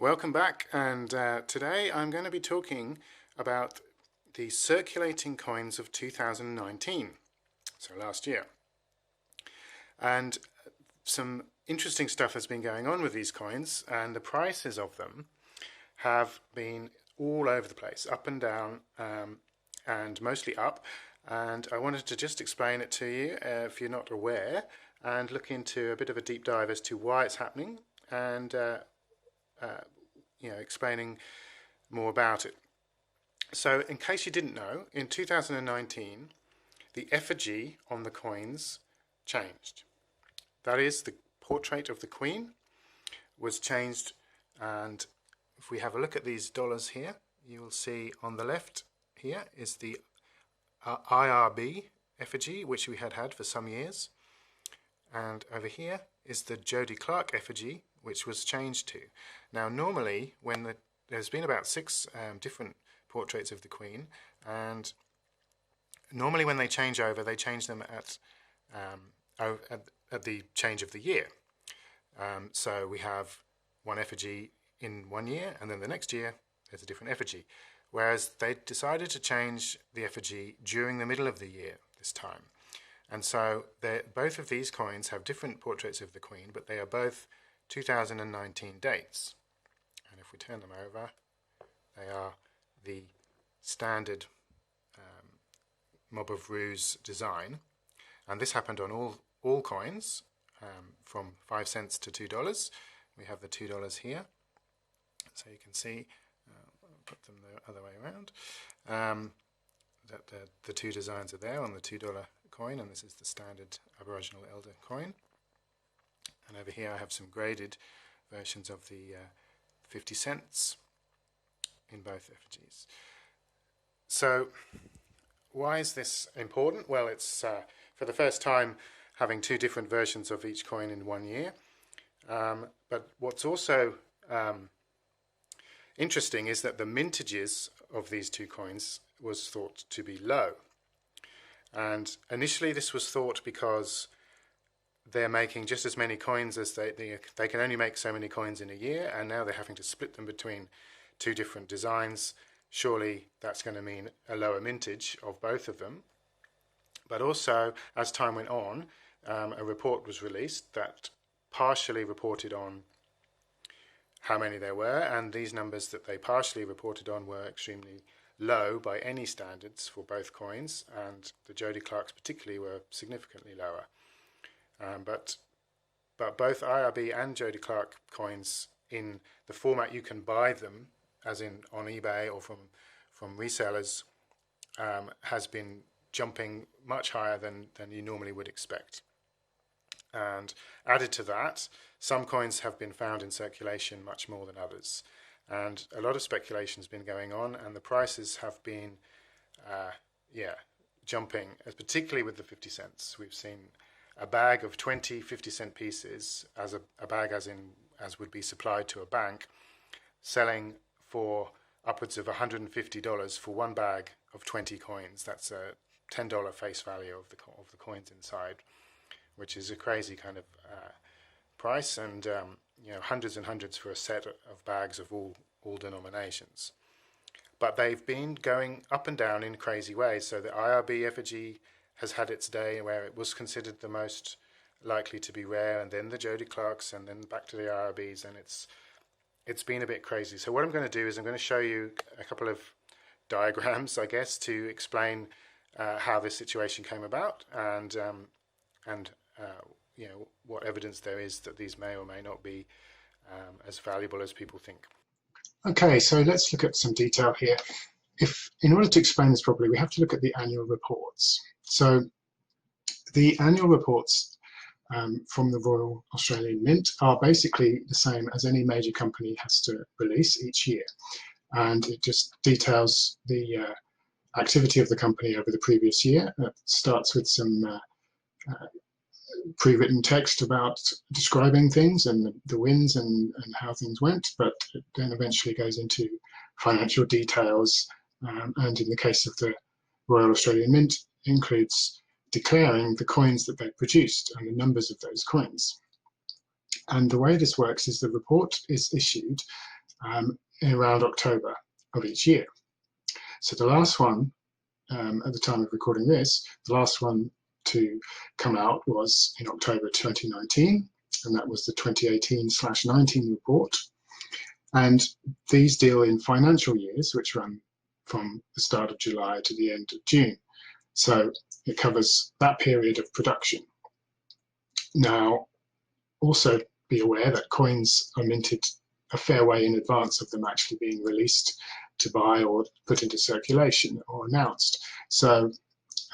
Welcome back, and today I'm going to be talking about the circulating coins of 2019, so last year. And some interesting stuff has been going on with these coins, and the prices of them have been all over the place, up and down, and mostly up. And I wanted to just explain it to you if you're not aware, and look into a bit of a deep dive as to why it's happening, and explaining more about it. So in case you didn't know, in 2019 the effigy on the coins changed. That is, the portrait of the Queen was changed, and if we have a look at these dollars here, you will see on the left here is the IRB effigy, which we had for some years, and over here is the Jodie Clark effigy, which was changed to. Now normally when there's been about 6 different portraits of the Queen, and normally when they change over, they change them at the change of the year. So we have one effigy in one year, and then the next year there's a different effigy. Whereas they decided to change the effigy during the middle of the year this time. And so both of these coins have different portraits of the Queen, but they are both 2019 dates. And if we turn them over, they are the standard Mob of Ruse design. And this happened on all coins from 5 cents to $2. We have the $2 here. So you can see, I'll put them the other way around, that the 2 designs are there on the $2 coin, and this is the standard Aboriginal Elder coin. And over here I have some graded versions of the 50 cents in both effigies. So why is this important? Well, it's for the first time having 2 different versions of each coin in one year. But what's also interesting is that the mintages of these 2 coins was thought to be low. And initially this was thought because they're making just as many coins as they can only make so many coins in a year, and now they're having to split them between 2 different designs. Surely that's going to mean a lower mintage of both of them. But also, as time went on, a report was released that partially reported on how many there were, and these numbers that they partially reported on were extremely low by any standards for both coins, and the Jodie Clarks particularly were significantly lower. But both IRB and Jodie Clark coins, in the format you can buy them, as in on eBay or from resellers, has been jumping much higher than you normally would expect. And added to that, some coins have been found in circulation much more than others. And a lot of speculation has been going on, and the prices have been jumping, particularly with the 50 cents. We've seen a bag of 20 50-cent pieces, as a bag as would be supplied to a bank, selling for upwards of $150 for one bag of 20 coins. That's a $10 face value of the coins inside, which is a crazy kind of price, and hundreds and hundreds for a set of bags of all denominations. But they've been going up and down in crazy ways. So the IRB effigy has had its day where it was considered the most likely to be rare, and then the Jodie Clarks, and then back to the IRBs, and it's been a bit crazy. So what I'm going to do is I'm going to show you a couple of diagrams, I guess, to explain how this situation came about, and what evidence there is that these may or may not be as valuable as people think. Okay, so let's look at some detail here. In order to explain this properly, we have to look at the annual reports. So the annual reports from the Royal Australian Mint are basically the same as any major company has to release each year. And it just details the activity of the company over the previous year. It starts with some pre-written text about describing things and the wins and how things went, but it then eventually goes into financial details, and in the case of the Royal Australian Mint, includes declaring the coins that they produced and the numbers of those coins. And the way this works is the report is issued around October of each year. So the last one, at the time of recording this, the last one to come out was in October 2019, and that was the 2018/19 report. And these deal in financial years, which run from the start of July to the end of June. So it covers that period of production. Now, also be aware that coins are minted a fair way in advance of them actually being released to buy or put into circulation or announced. So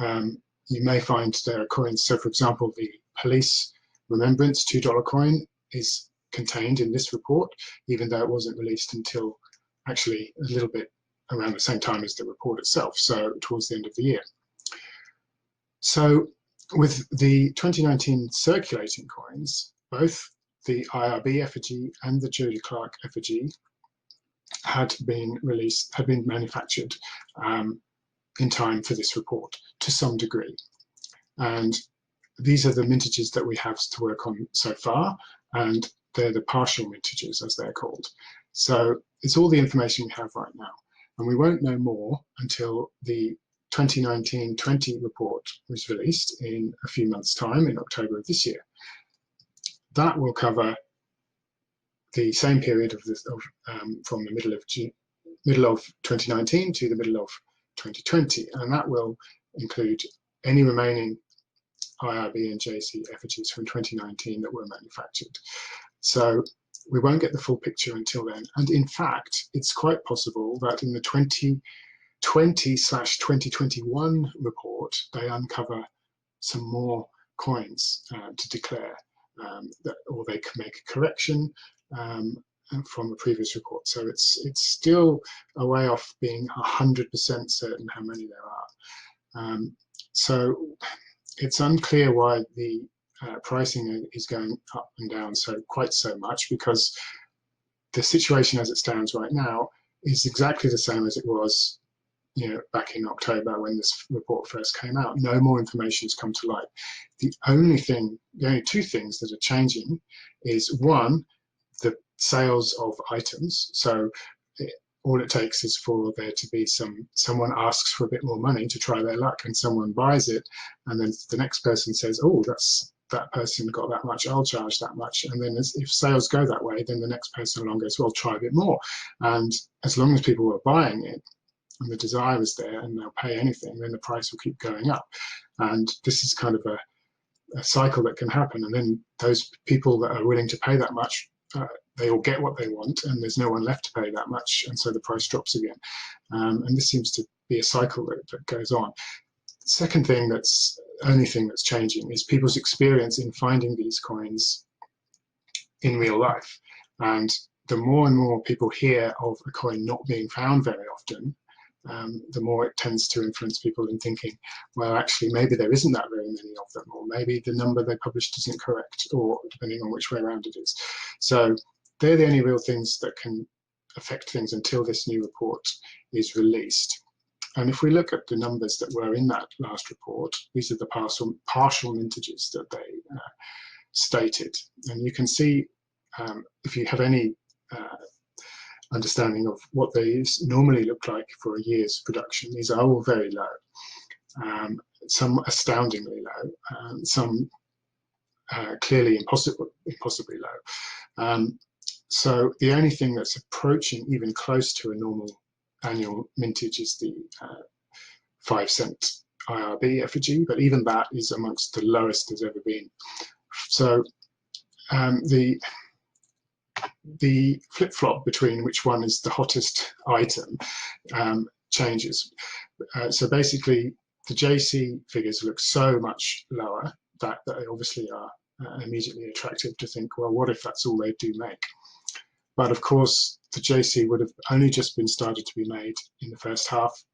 you may find there are coins. So for example, the police remembrance $2 coin is contained in this report, even though it wasn't released until actually a little bit around the same time as the report itself, so towards the end of the year. So with the 2019 circulating coins, both the IRB effigy and the Jody Clark effigy had been manufactured in time for this report to some degree. And these are the mintages that we have to work on so far, and they're the partial mintages, as they're called. So it's all the information we have right now, and we won't know more until the 2019-20 report was released in a few months' time, in October of this year. That will cover the same period from the middle of 2019 to the middle of 2020, and that will include any remaining IRB and JC effigies from 2019 that were manufactured. So we won't get the full picture until then. And in fact, it's quite possible that in the 2020/2021 report, they uncover some more coins to declare, or they can make a correction from the previous report. So it's still a way off being 100% certain how many there are. So it's unclear why the pricing is going up and down quite so much, because the situation as it stands right now is exactly the same as it was, back in October when this report first came out. No more information has come to light. The only two things that are changing is, one, the sales of items. So all it takes is for there to be someone asks for a bit more money to try their luck, and someone buys it, and then the next person says, oh, that person got that much, I'll charge that much. And then if sales go that way, then the next person along goes, well, try a bit more. And as long as people are buying it and the desire is there and they'll pay anything, then the price will keep going up. And this is kind of a cycle that can happen. And then those people that are willing to pay that much, they all get what they want, and there's no one left to pay that much, and so the price drops again. And this seems to be a cycle that goes on. Second thing only thing that's changing is people's experience in finding these coins in real life. And the more and more people hear of a coin not being found very often, the more it tends to influence people in thinking, well, actually, maybe there isn't that very many of them, or maybe the number they published isn't correct, or depending on which way around it is. So they're the only real things that can affect things until this new report is released. And if we look at the numbers that were in that last report, these are the partial mintages that they stated. And you can see, if you have any understanding of what they normally look like for a year's production, these are all very low, some astoundingly low, some clearly impossibly low. So the only thing that's approaching even close to a normal annual mintage is the 5-cent IRB effigy, but even that is amongst the lowest there's ever been. So the flip-flop between which one is the hottest item changes. So basically, the JC figures look so much lower that they obviously are immediately attractive to think, well, what if that's all they do make? But of course, the JC would have only just been started to be made in the first half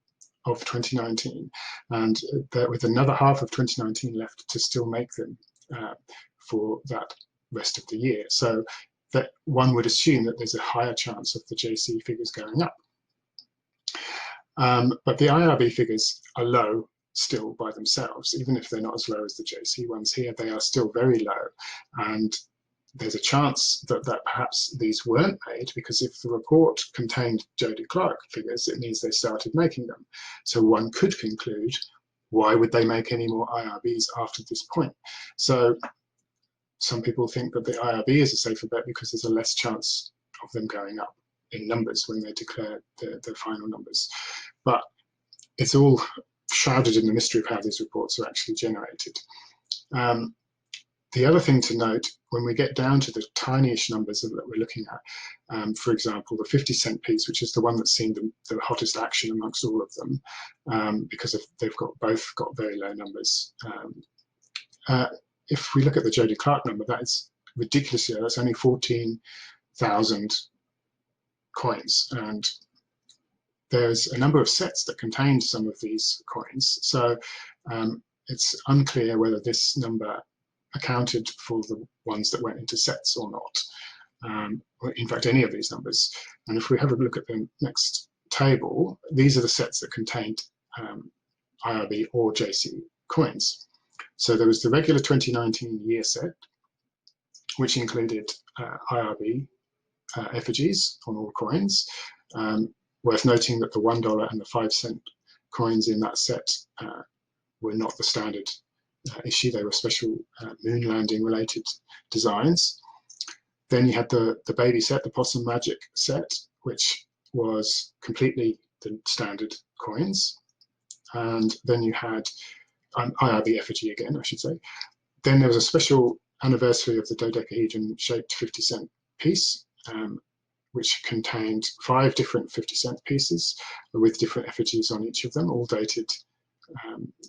of 2019, and with another half of 2019 left to still make them for that rest of the year. So that one would assume that there's a higher chance of the JC figures going up. But the IRB figures are low still by themselves. Even if they're not as low as the JC ones here, they are still very low. And there's a chance that perhaps these weren't made, because if the report contained Jody Clark figures, it means they started making them. So one could conclude, why would they make any more IRBs after this point? So some people think that the IRB is a safer bet because there's a less chance of them going up in numbers when they declare the final numbers. But it's all shrouded in the mystery of how these reports are actually generated. The other thing to note, when we get down to the tinyish numbers that we're looking at, for example, the 50-cent piece, which is the one that's seen the hottest action amongst all of them, because they've both got very low numbers. If we look at the Jody Clark number, that is ridiculously low. That's only 14,000 coins, and there's a number of sets that contained some of these coins. So it's unclear whether this number accounted for the ones that went into sets or not, or in fact any of these numbers. And if we have a look at the next table, these are the sets that contained IRB or JC coins. So there was the regular 2019 year set, which included IRB effigies on all coins. Worth noting that the $1 and the 5-cent coins in that set were not the standard issue. They were special moon landing related designs. Then you had the baby set, the Possum Magic set, which was completely the standard coins. And then you had an IRB effigy again, I should say. Then there was a special anniversary of the dodecahedron shaped 50-cent piece, which contained 5 different 50-cent pieces with different effigies on each of them, all dated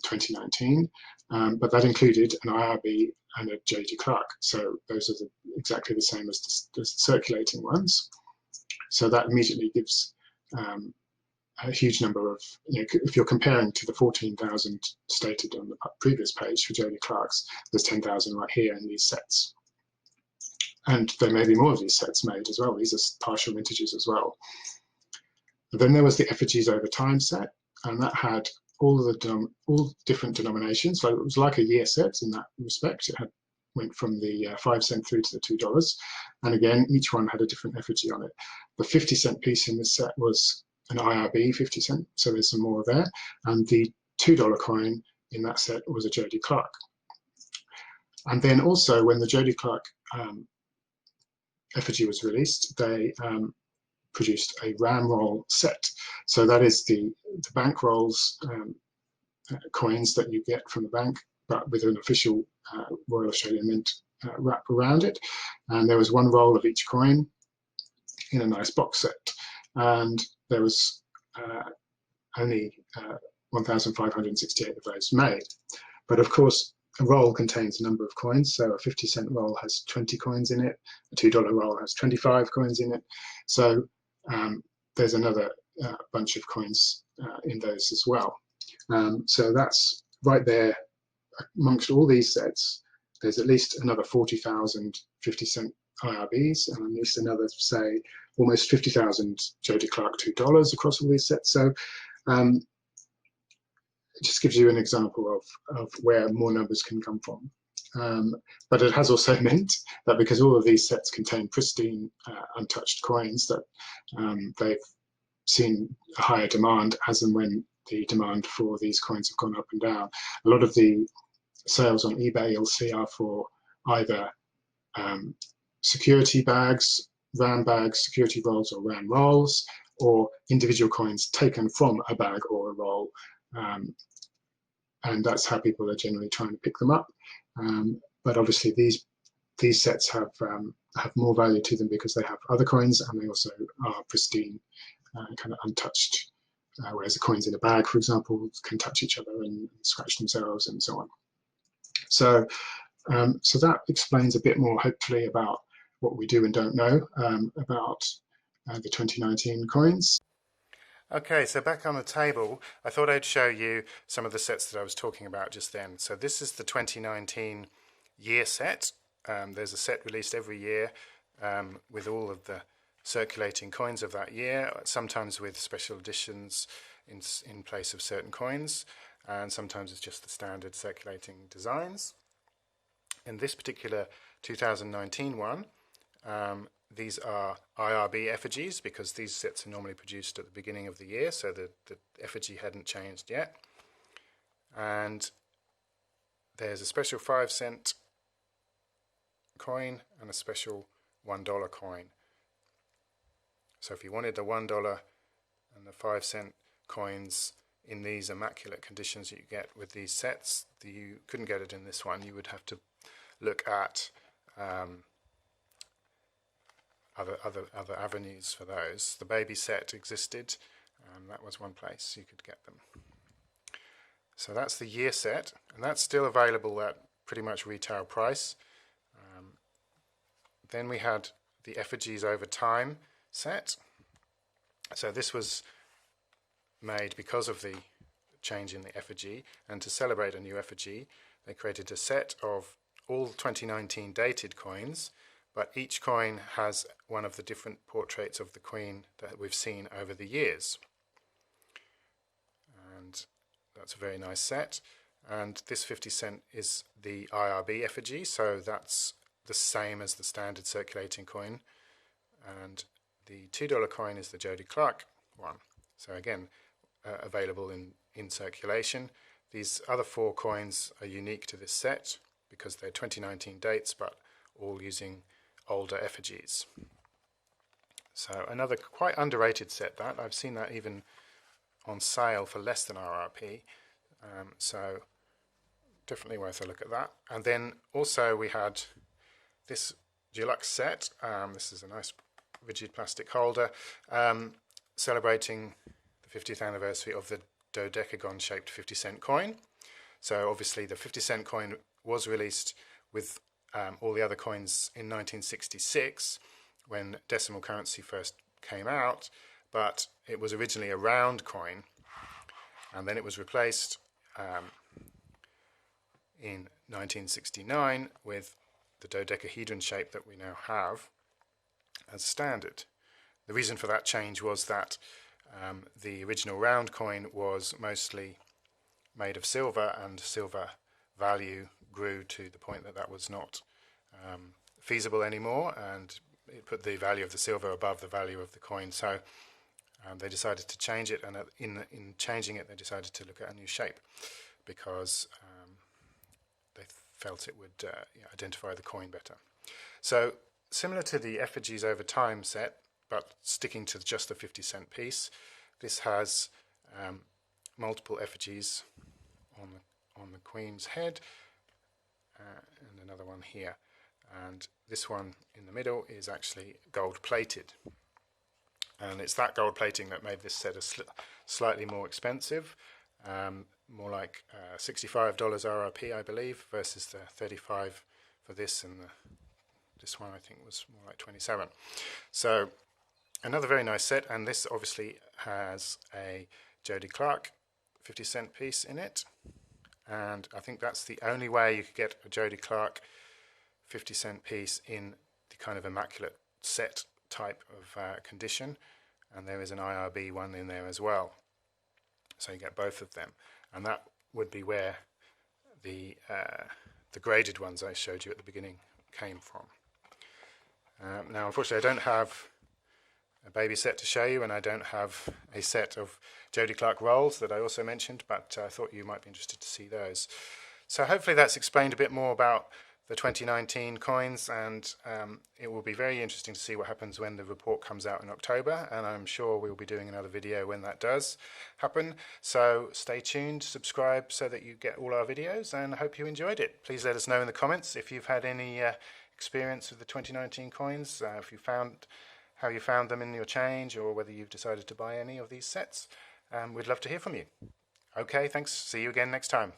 2019. But that included an IRB and a J.D. Clark. So those are exactly the same as the circulating ones. So that immediately gives a huge number of, if you're comparing to the 14,000 stated on the previous page for Jody Clark's, there's 10,000 right here in these sets. And there may be more of these sets made as well. These are partial mintages as well. And then there was the effigies over time set, and that had all different denominations. So it was like a year set in that respect. It went from the 5-cent through to the $2. And again, each one had a different effigy on it. The 50-cent piece in this set was an IRB 50-cent, so there's some more there. And the $2 coin in that set was a Jody Clark. And then also, when the Jody Clark effigy was released, they produced a ram roll set. So that is the bank rolls coins that you get from the bank, but with an official Royal Australian Mint wrap around it. And there was one roll of each coin in a nice box set. And there was only 1,568 of those made. But of course, a roll contains a number of coins. So a 50-cent roll has 20 coins in it. A $2 roll has 25 coins in it. So there's another bunch of coins in those as well. So that's right there amongst all these sets. There's at least another 40,000 50-cent IRBs and at least another, say, almost 50,000 Jody Clark $2 across all these sets. So it just gives you an example of where more numbers can come from. But it has also meant that because all of these sets contain pristine, untouched coins, that they've seen a higher demand as and when the demand for these coins have gone up and down. A lot of the sales on eBay you'll see are for either security bags, RAM bags, security rolls or RAM rolls, or individual coins taken from a bag or a roll. And that's how people are generally trying to pick them up. But obviously these sets have more value to them because they have other coins and they also are pristine, kind of untouched. Whereas the coins in a bag, for example, can touch each other and scratch themselves and so on. So, so that explains a bit more, hopefully, about what we do and don't know about the 2019 coins. Okay, so back on the table, I thought I'd show you some of the sets that I was talking about just then. So this is the 2019 year set. There's a set released every year with all of the circulating coins of that year, sometimes with special editions in place of certain coins, and sometimes it's just the standard circulating designs. In this particular 2019 one, these are IRB effigies because these sets are normally produced at the beginning of the year, so the effigy hadn't changed yet. And there's a special 5-cent coin and a special $1 coin. So if you wanted the $1 and the 5-cent coins in these immaculate conditions that you get with these sets, you couldn't get it in this one. You would have to look at other avenues for those. The baby set existed, that was one place you could get them. So that's the year set, and that's still available at pretty much retail price. Then we had the effigies over time set. So this was made because of the change in the effigy, and to celebrate a new effigy they created a set of all 2019 dated coins, but each coin has one of the different portraits of the Queen that we've seen over the years. And that's a very nice set. And this 50 cent is the IRB effigy, so that's the same as the standard circulating coin. And the $2 coin is the Jody Clark one. So again, available in circulation. These other 4 coins are unique to this set because they're 2019 dates, but all using older effigies. So another quite underrated set, that I've seen that even on sale for less than RRP, so definitely worth a look at that. And then also we had this deluxe set. This is a nice rigid plastic holder celebrating the 50th anniversary of the dodecagon shaped 50 cent coin. So obviously the 50 cent coin was released with all the other coins in 1966 when decimal currency first came out, but it was originally a round coin, and then it was replaced in 1969 with the dodecahedron shape that we now have as standard. The reason for that change was that the original round coin was mostly made of silver, and silver value grew to the point that that was not feasible anymore, and it put the value of the silver above the value of the coin. So they decided to change it, and in changing it they decided to look at a new shape because they felt it would identify the coin better. So similar to the effigies over time set, but sticking to just the 50 cent piece, this has multiple effigies on the Queen's head, and another one here. And this one in the middle is actually gold plated. And it's that gold plating that made this set slightly more expensive, more like $65 RRP, I believe, versus the $35 for this, and this one I think was more like $27. So another very nice set, and this obviously has a Jody Clark 50 cent piece in it, and I think that's the only way you could get a Jody Clark 50 cent piece in the kind of immaculate set type of condition, and there is an IRB one in there as well, so you get both of them, and that would be where the graded ones I showed you at the beginning came from. Now unfortunately I don't have a baby set to show you, and I don't have a set of Jody Clark rolls that I also mentioned, but I thought you might be interested to see those. So hopefully that's explained a bit more about the 2019 coins, and it will be very interesting to see what happens when the report comes out in October, and I'm sure we'll be doing another video when that does happen. So stay tuned, subscribe so that you get all our videos, and I hope you enjoyed it. Please let us know in the comments if you've had any experience with the 2019 coins, if you found how you found them in your change, or whether you've decided to buy any of these sets. We'd love to hear from you. Okay, thanks. See you again next time.